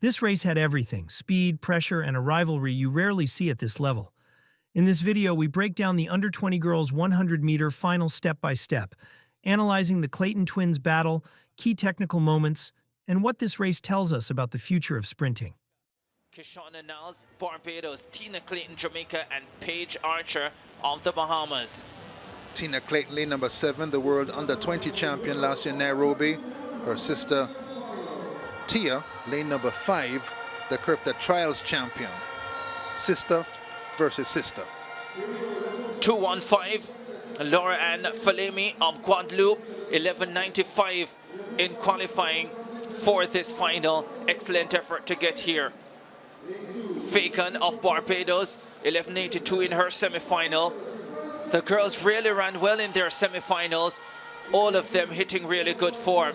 This race had everything: speed, pressure, and a rivalry you rarely see at this level. In this video, we break down the under-20 girls 100-meter final step by step, analyzing the Clayton twins' battle, key technical moments, and what this race tells us about the future of sprinting. Kishonna Niles, Barbados, Tia Clayton, Jamaica, and Paige Archer of the Bahamas. Tia Clayton, lane number 7, the world under-20 champion last year in Nairobi. Her sister Tia, lane number 5, the CARIFTA Trials champion. Sister versus sister. 2:15, Laura Ann Falemi of Guadeloupe, 11:95 in qualifying for this final. Excellent effort to get here. Fagan of Barbados, 11:82 in her semi-final. The girls really ran well in their semi-finals, all of them hitting really good form.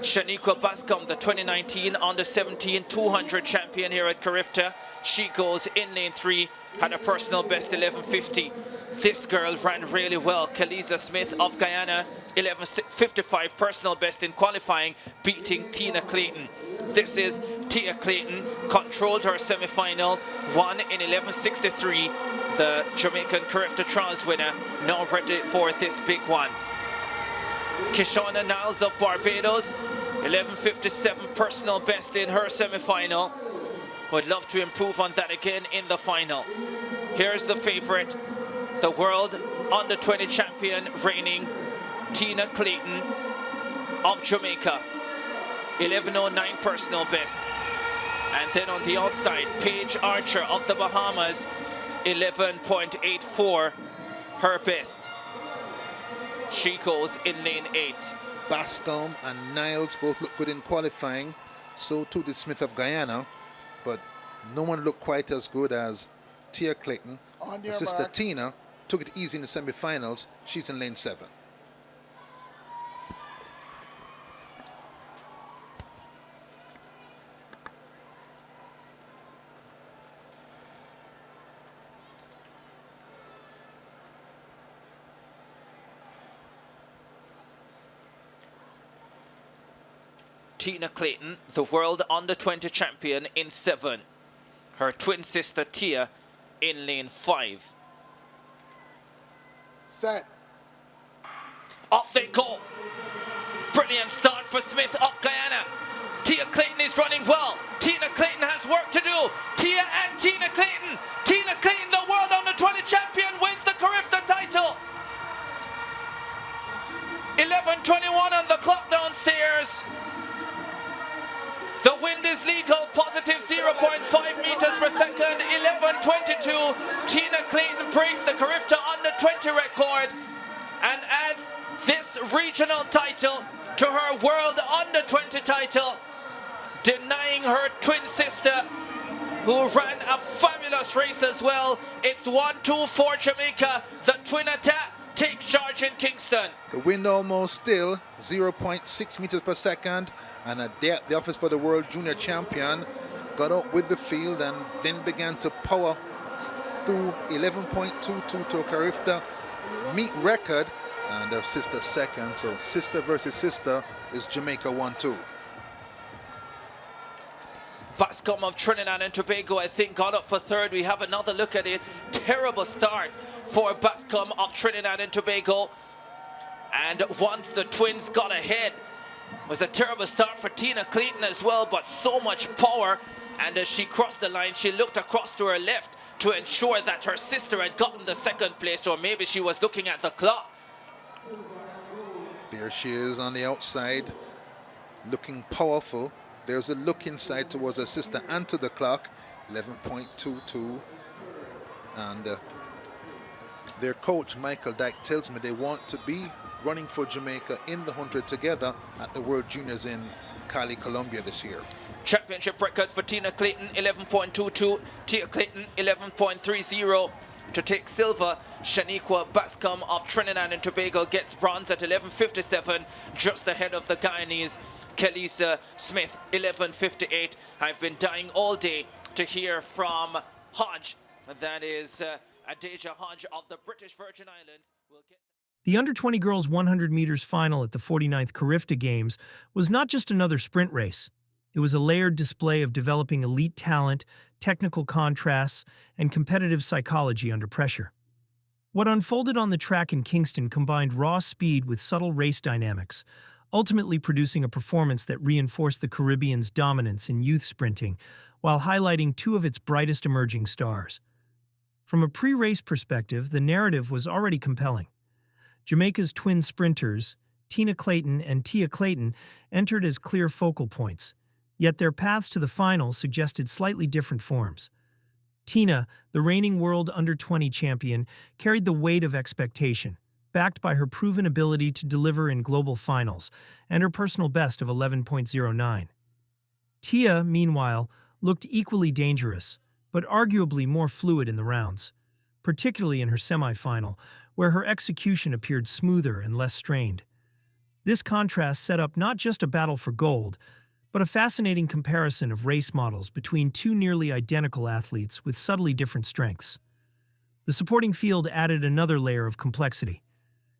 Shaniqua Bascom, the 2019 under-17 200 champion here at CARIFTA, she goes in lane 3, had a personal best 11:50. This girl ran really well. Kaliza Smith of Guyana, 11:55 personal best in qualifying, beating Tia Clayton. This is Tia Clayton, controlled her semi-final, won in 11:63. The Jamaican CARIFTA Trials winner, now ready for this big one. Kishonna Niles of Barbados, 11:57 personal best in her semi-final. Would love to improve on that again in the final. Here's the favorite, the world under-20 champion reigning Tia Clayton of Jamaica, 11:09 personal best. And then on the outside, Paige Archer of the Bahamas, 11.84 her best. She goes in lane 8. Bascom and Niles both look good in qualifying. So too did Smith of Guyana. But no one looked quite as good as Tia Clayton. Her sister Tina took it easy in the semi-finals. She's in lane 7. Tia Clayton, the world under-20 champion, in 7. Her twin sister Tia in lane 5. Set. Off they go. Brilliant start for Smith of Guyana. Tia Clayton is running well. Tia Clayton has work to do. Tia and Tia Clayton. Tia Clayton, the world under-20 champion, wins the CARIFTA title. 11:21 on the clock downstairs. The wind is legal, positive 0.5 meters per second, 11:22. Tia Clayton breaks the CARIFTA under-20 record and adds this regional title to her world under-20 title, denying her twin sister, who ran a fabulous race as well. It's 1-2 for Jamaica. The twin attack takes charge in Kingston. The wind almost still, 0.6 meters per second. And at the office for the world junior champion got up with the field and then began to power through 11.22 to a CARIFTA meet record, and her sister second. So sister versus sister is Jamaica 1-2. Bascom of Trinidad and Tobago, I think, got up for third. We have another look at it. Terrible start for Bascom of Trinidad and Tobago. And once the twins got ahead, it was a terrible start for Tia Clayton as well, but so much power. And as she crossed the line, she looked across to her left to ensure that her sister had gotten the second place, or maybe she was looking at the clock. There she is on the outside, looking powerful. There's a look inside towards her sister and to the clock, 11.22. And their coach, Michael Dyke, tells me they want to be running for Jamaica in the 100 together at the World Juniors in Cali, Colombia this year. Championship record for Tia Clayton, 11.22. Tia Clayton, 11.30 to take silver. Shaniqua Bascom of Trinidad and Tobago gets bronze at 11.57, just ahead of the Guyanese Kaliza Smith, 11.58. I've been dying all day to hear from Hodge. That is Adeja Hodge of the British Virgin Islands. We'll get The under-20 girls 100 meters final at the 49th CARIFTA Games was not just another sprint race. It was a layered display of developing elite talent, technical contrasts, and competitive psychology under pressure. What unfolded on the track in Kingston combined raw speed with subtle race dynamics, ultimately producing a performance that reinforced the Caribbean's dominance in youth sprinting while highlighting two of its brightest emerging stars. From a pre-race perspective, the narrative was already compelling. Jamaica's twin sprinters, Tina Clayton and Tia Clayton, entered as clear focal points, yet their paths to the final suggested slightly different forms. Tina, the reigning world under-20 champion, carried the weight of expectation, backed by her proven ability to deliver in global finals and her personal best of 11.09. Tia, meanwhile, looked equally dangerous, but arguably more fluid in the rounds, particularly in her semifinal, where her execution appeared smoother and less strained. This contrast set up not just a battle for gold, but a fascinating comparison of race models between two nearly identical athletes with subtly different strengths. The supporting field added another layer of complexity.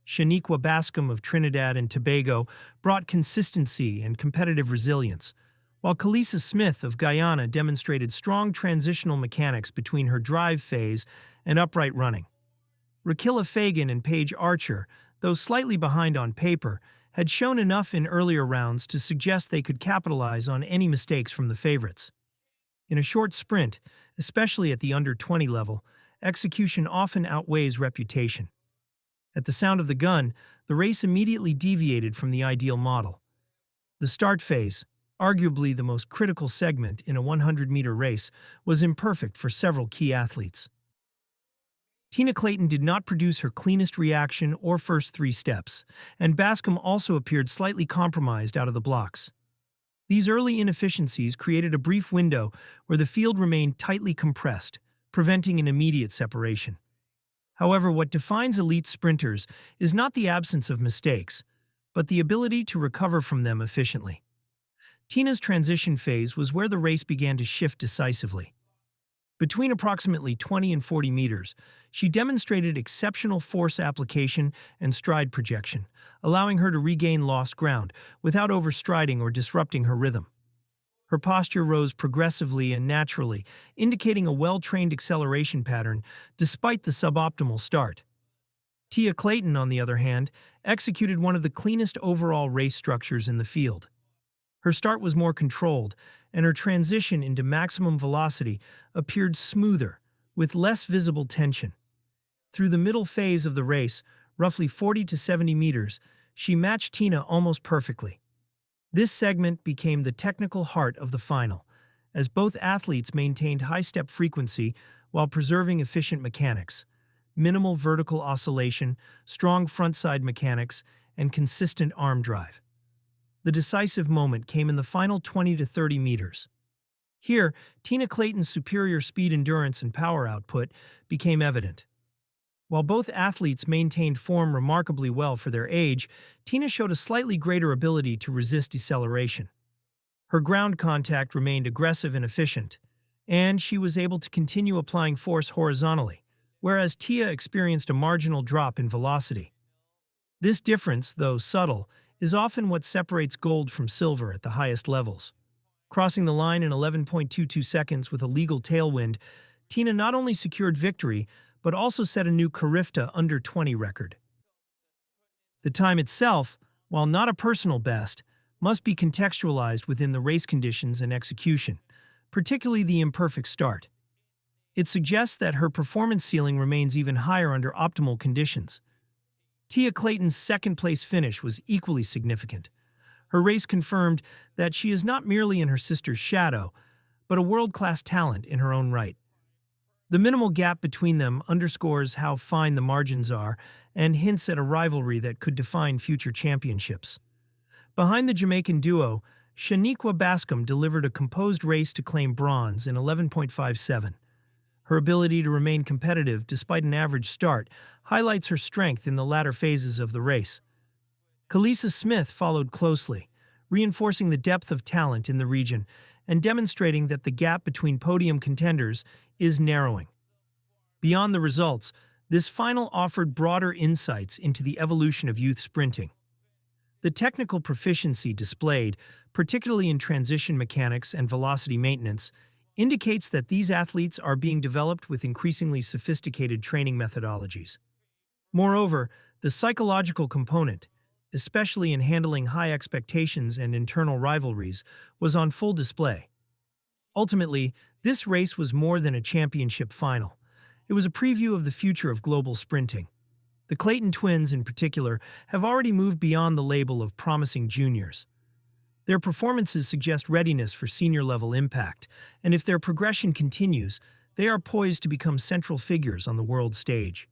Shaniqua Bascom of Trinidad and Tobago brought consistency and competitive resilience, while Kalisa Smith of Guyana demonstrated strong transitional mechanics between her drive phase and upright running. Rakilla Fagan and Paige Archer, though slightly behind on paper, had shown enough in earlier rounds to suggest they could capitalize on any mistakes from the favorites. In a short sprint, especially at the under-20 level, execution often outweighs reputation. At the sound of the gun, the race immediately deviated from the ideal model. The start phase, arguably the most critical segment in a 100-meter race, was imperfect for several key athletes. Tina Clayton did not produce her cleanest reaction or first three steps, and Bascom also appeared slightly compromised out of the blocks. These early inefficiencies created a brief window where the field remained tightly compressed, preventing an immediate separation. However, what defines elite sprinters is not the absence of mistakes, but the ability to recover from them efficiently. Tina's transition phase was where the race began to shift decisively. Between approximately 20 and 40 meters, she demonstrated exceptional force application and stride projection, allowing her to regain lost ground without overstriding or disrupting her rhythm. Her posture rose progressively and naturally, indicating a well-trained acceleration pattern despite the suboptimal start. Tia Clayton, on the other hand, executed one of the cleanest overall race structures in the field. Her start was more controlled, and her transition into maximum velocity appeared smoother, with less visible tension. Through the middle phase of the race, roughly 40 to 70 meters, she matched Tina almost perfectly. This segment became the technical heart of the final, as both athletes maintained high step frequency while preserving efficient mechanics, minimal vertical oscillation, strong frontside mechanics, and consistent arm drive. The decisive moment came in the final 20 to 30 meters. Here, Tina Clayton's superior speed endurance and power output became evident. While both athletes maintained form remarkably well for their age, Tina showed a slightly greater ability to resist deceleration. Her ground contact remained aggressive and efficient, and she was able to continue applying force horizontally, whereas Tia experienced a marginal drop in velocity. This difference, though subtle, is often what separates gold from silver at the highest levels. Crossing the line in 11.22 seconds with a legal tailwind, Tina not only secured victory, but also set a new CARIFTA under-20 record. The time itself, while not a personal best, must be contextualized within the race conditions and execution, particularly the imperfect start. It suggests that her performance ceiling remains even higher under optimal conditions. Tia Clayton's second-place finish was equally significant. Her race confirmed that she is not merely in her sister's shadow, but a world-class talent in her own right. The minimal gap between them underscores how fine the margins are and hints at a rivalry that could define future championships. Behind the Jamaican duo, Shaniqua Bascom delivered a composed race to claim bronze in 11.57. Her ability to remain competitive despite an average start highlights her strength in the latter phases of the race. Kalisa Smith followed closely, reinforcing the depth of talent in the region and demonstrating that the gap between podium contenders is narrowing. Beyond the results, this final offered broader insights into the evolution of youth sprinting. The technical proficiency displayed, particularly in transition mechanics and velocity maintenance, indicates that these athletes are being developed with increasingly sophisticated training methodologies. Moreover, the psychological component, especially in handling high expectations and internal rivalries, was on full display. Ultimately, this race was more than a championship final. It was a preview of the future of global sprinting. The Clayton twins, in particular, have already moved beyond the label of promising juniors. Their performances suggest readiness for senior-level impact, and if their progression continues, they are poised to become central figures on the world stage.